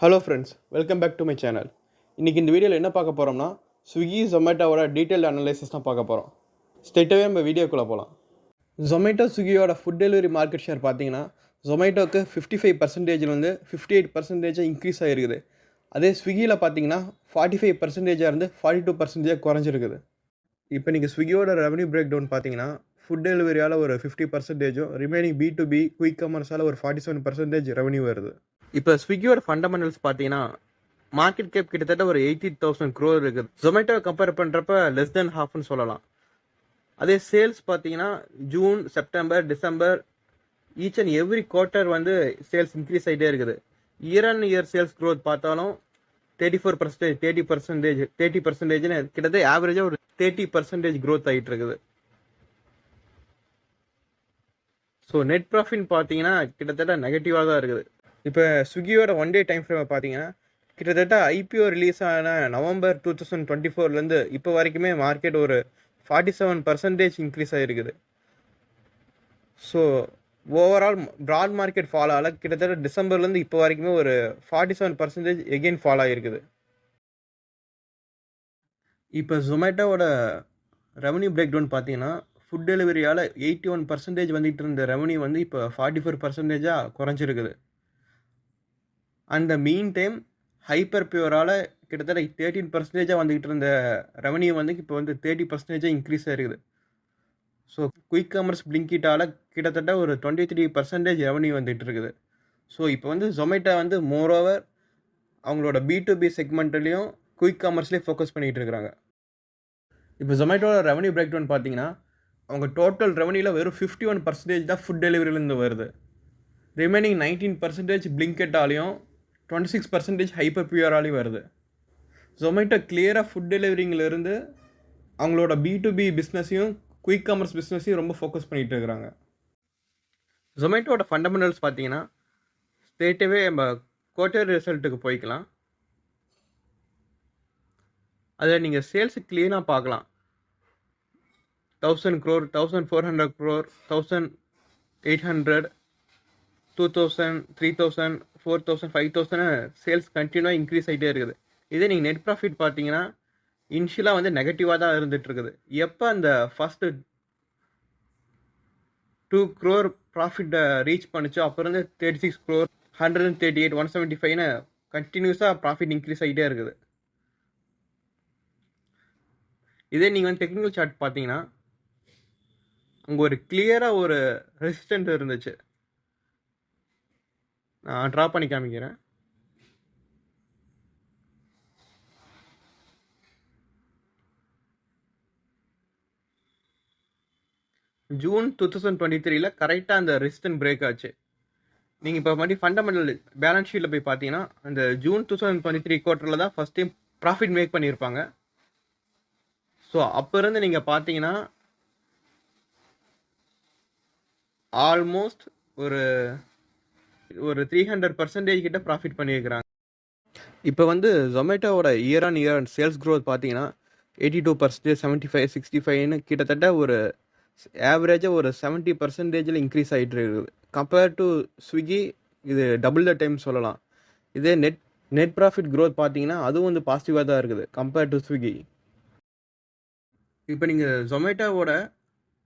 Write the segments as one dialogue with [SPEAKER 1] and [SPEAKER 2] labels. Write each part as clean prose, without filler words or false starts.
[SPEAKER 1] Hello friends, welcome back to my channel. இன்றைக்கி இந்த வீடியோவில் என்ன பார்க்க போகிறோம்னா, ஸ்விக்கி ஜொமேட்டோவோட டீட்டெயில் அனலைசிஸ் தான் பார்க்க போகிறோம். ஸ்ட்ரெயிட்டாகவே நம்ம வீடியோக்குள்ளே போகலாம். ஜொமேட்டோ ஸ்விக்கியோட ஃபுட் டெலிவரி மார்க்கெட் ஷேர் பார்த்தீங்கன்னா, ஜொமேட்டோக்கு 55%லேருந்து 58% இன்க்ரீஸ் ஆகிருக்குது. அதே ஸ்விக்கியில் பார்த்தீங்கன்னா 45%ஆக இருந்து 42% குறைஞ்சிருக்குது. இப்போ நீங்கள் ஸ்விக்கியோட ரெவன்யூ பிரேக் டவுன் பார்த்தீங்கன்னா, ஃபுட் டெலிவரியால் ஒரு 50%, ரிமைனிங் B2B குயிக் கமர்ஸால் ஒரு 47% ரெவன்யூ வருது. இப்போ ஸ்விக்கியோட ஃபண்டமெண்டல்ஸ் பார்த்தீங்கன்னா, மார்க்கெட் கேப் கிட்டத்தட்ட ஒரு 80,000 crore இருக்குது. ஜொமேட்டோ கம்பேர் பண்ணுறப்ப லெஸ் தென் ஹாஃப்னு சொல்லலாம். அதே சேல்ஸ் பார்த்தீங்கன்னா, June, September, December each and every quarter வந்து சேல்ஸ் இன்க்ரீஸ் ஆகிட்டே இருக்குது. Year and year sales growth பார்த்தாலும் 34%, 30%ன்னு கிட்டத்தட்ட ஆவரேஜாக ஒரு 30% க்ரோத் ஆகிட்டு இருக்குது. ஸோ நெட் ப்ராஃபிட் பார்த்தீங்கன்னா கிட்டத்தட்ட நெகட்டிவாக தான் இருக்குது. இப்போ ஸ்விக்கியோட ஒன் டே டைம் ஃப்ரேமை பார்த்தீங்கன்னா, கிட்டத்தட்ட ஐபிஓ ரிலீஸ் ஆன நவம்பர் 2024லேருந்து இப்போ வரைக்குமே மார்க்கெட் ஒரு 47% இன்க்ரீஸ் ஆகிருக்குது. So overall broad market fall ஆகல, கிட்டத்தட்ட டிசம்பர்லேருந்து இப்போ வரைக்குமே ஒரு 47% எகெயின் ஃபால் ஆகிருக்குது. இப்போ ஜொமேட்டோவோட ரெவன்யூ பிரேக் டவுன் பார்த்தீங்கன்னா, ஃபுட் டெலிவரியால் 81% வந்துட்டு இருந்த ரெவன்யூ வந்து இப்போ 44%ஆக குறைஞ்சிருக்குது. அந்த மீன் டைம் ஹைப்பர் பியூரால் கிட்டத்தட்ட 13% வந்துக்கிட்டு இருந்த ரெவன்யூ வந்து இப்போ வந்து 30% இன்க்ரீஸ் ஆகிருக்குது. ஸோ குயிக் காமர்ஸ் பிளிங்கிட்டால் கிட்டத்தட்ட ஒரு 23% ரெவன்யூ வந்துட்டு இருக்குது. ஸோ இப்போ வந்து ஜொமேட்டோ வந்து மோரோவர் அவங்களோட B2B செக்மெண்ட்லேயும் குயிக் காமர்ஸ்லேயும் ஃபோக்கஸ் பண்ணிகிட்டு இருக்கிறாங்க. இப்போ ஜொமேட்டோட ரெவன்யூ பிரேக் டவுன் பார்த்தீங்கன்னா, அவங்க டோட்டல் ரெவன்யூவில் வெறும் 51% தான் ஃபுட் டெலிவரியிலேருந்து வருது. ரிமைனிங் 19% பிளிங்கெட்டாலையும் 26% ஹைப்பர் பியூராலையும் வருது. ஜொமேட்டோ கிளியராக ஃபுட் டெலிவரிங்கிலிருந்து அவங்களோட B2B பிஸ்னஸையும் குயிக் காமர்ஸ் பிஸ்னஸையும் ரொம்ப ஃபோக்கஸ் பண்ணிகிட்டு இருக்கிறாங்க. ஜொமேட்டோட ஃபண்டமெண்டல்ஸ் பார்த்தீங்கன்னா, ஸ்ட்ரெயிட்டாகவே நம்ம குவார்ட்டர் ரிசல்ட்டுக்கு போய்க்கலாம். அதில் நீங்கள் சேல்ஸு க்ளீனாக பார்க்கலாம். 1000 crore, 1400 crore, 1800, 2000, 3000, 4000, 5000 சேல்ஸ் கண்டினியூவாக இன்க்ரீஸ் ஆகிட்டே இருக்குது. இதே நீங்கள் நெட் ப்ராஃபிட் பார்த்தீங்கன்னா, இனிஷியலாக வந்து நெகட்டிவாக தான் இருந்துகிட்டு இருக்குது. எப்போ அந்த ஃபஸ்ட்டு 2 crore ப்ராஃபிட்டை ரீச் பண்ணிச்சோ அப்போ இருந்து 36 crore, 138, 175ன்னு கண்டினியூஸாக ப்ராஃபிட் இன்க்ரீஸ் ஆகிட்டே இருக்குது. இதே நீங்கள் வந்து டெக்னிக்கல் சார்ட் பார்த்தீங்கன்னா, அங்கே ஒரு கிளியராக ஒரு ரெசிஸ்டன்ட் இருந்துச்சு. நான் ட்ரா பண்ணி காமிக்கிறேன். ஜூன் 2023 கரெக்டாக அந்த ரெசிஸ்டன்ட் பிரேக் ஆச்சு. நீங்கள் இப்போ மறுபடியும் ஃபண்டமெண்டல் பேலன்ஸ் ஷீட்டில் போய் பார்த்தீங்கன்னா, அந்த ஜூன் 2023 குவார்ட்டரில் தான் ஃபஸ்ட் டைம் ப்ராஃபிட் மேக் பண்ணியிருப்பாங்க. ஸோ அப்போ இருந்து நீங்கள் பார்த்தீங்கன்னா ஆல்மோஸ்ட் ஒரு 300% கிட்ட ப்ராஃபிட் பண்ணியிருக்கிறாங்க. இப்போ வந்து ஜொமேட்டோவோட year on year sales growth பார்த்தீங்கன்னா 82%, 75, 65ன்னு கிட்டத்தட்ட ஒரு ஆவரேஜாக ஒரு 70%ல் இன்க்ரீஸ் ஆகிட்டு இருக்குது. கம்பேர் டு ஸ்விக்கி இது டபுள் த டைம் சொல்லலாம். இதே நெட் ப்ராஃபிட் க்ரோத் பார்த்தீங்கன்னா அதுவும் வந்து பாசிட்டிவாக தான் இருக்குது கம்பேர் டு ஸ்விக்கி. இப்போ நீங்கள் ஜொமேட்டோவோட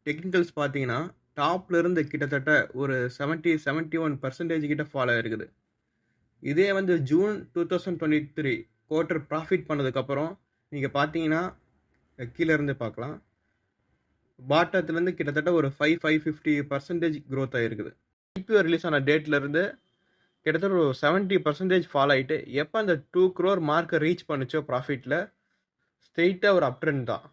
[SPEAKER 1] டெக்னிக்கல்ஸ் பார்த்தீங்கன்னா, டாப்லேருந்து கிட்டத்தட்ட ஒரு 71% கிட்ட ஃபாலோ ஆகிருக்குது. இதே வந்து ஜூன் 2023 குவார்ட்டர் ப்ராஃபிட் பண்ணதுக்கப்புறம் நீங்கள் பார்த்தீங்கன்னா கீழே இருந்து பார்க்கலாம், பாட்டத்துலேருந்து கிட்டத்தட்ட ஒரு 550% க்ரோத் ஆகிருக்குது. ஐபிஓ ரிலீஸ் ஆன டேட்லேருந்து கிட்டத்தட்ட ஒரு 70% ஃபாலோ ஆகிட்டு எப்போ அந்த 2 crore மார்க்கை ரீச் பண்ணிச்சோ ப்ராஃபிட்டில் ஸ்ட்ரெயிட்டாக ஒரு அப் ட்ரெண்ட் தான்.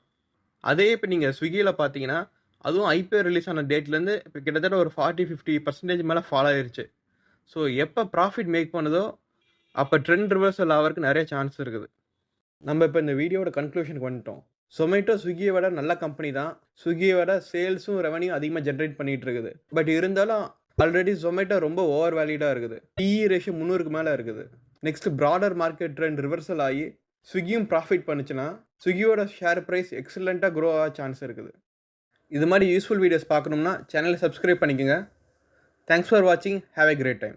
[SPEAKER 1] அதே இப்போ நீங்கள் ஸ்விக்கியில் பார்த்தீங்கன்னா, அதுவும் ஐபிஓ ரிலீஸ் ஆன டேட்லேருந்து இப்போ கிட்டத்தட்ட ஒரு 40-50% மேலே ஃபாலோ ஆயிடுச்சு. ஸோ எப்போ ப்ராஃபிட் மேக் பண்ணுதோ அப்போ ட்ரெண்ட் ரிவர்சல் ஆகிறதுக்கு நிறைய சான்ஸ் இருக்குது. நம்ம இப்போ இந்த வீடியோட கன்க்ளூஷனுக்கு வந்துட்டோம். ஜொமேட்டோ ஸ்விக்கியை விட நல்ல கம்பெனி தான். ஸ்விக்கியை விட சேல்ஸும் ரெவன்யூ அதிகமாக ஜென்ரேட் பண்ணிகிட்டு இருக்குது. பட் இருந்தாலும் ஆல்ரெடி ஜொமேட்டோ ரொம்ப ஓவர் வேல்யூடாக இருக்குது. PE ரேஷியோ 300க்கு மேலே இருக்குது. Next broader market trend reversal ஆகி ஸ்விக்கியும் ப்ராஃபிட் பண்ணுச்சுன்னா ஸ்விக்கியோட ஷேர் ப்ரைஸ் எக்ஸலண்ட்டாக க்ரோ ஆக சான்ஸ் இருக்குது. இது மாதிரி யூஸ்ஃபுல் வீடியோஸ் பார்க்கணும்னா சேனலை சப்ஸ்கிரைப் பண்ணிக்கோங்க. தேங்க்ஸ் ஃபார் வாட்சிங். Have a great time.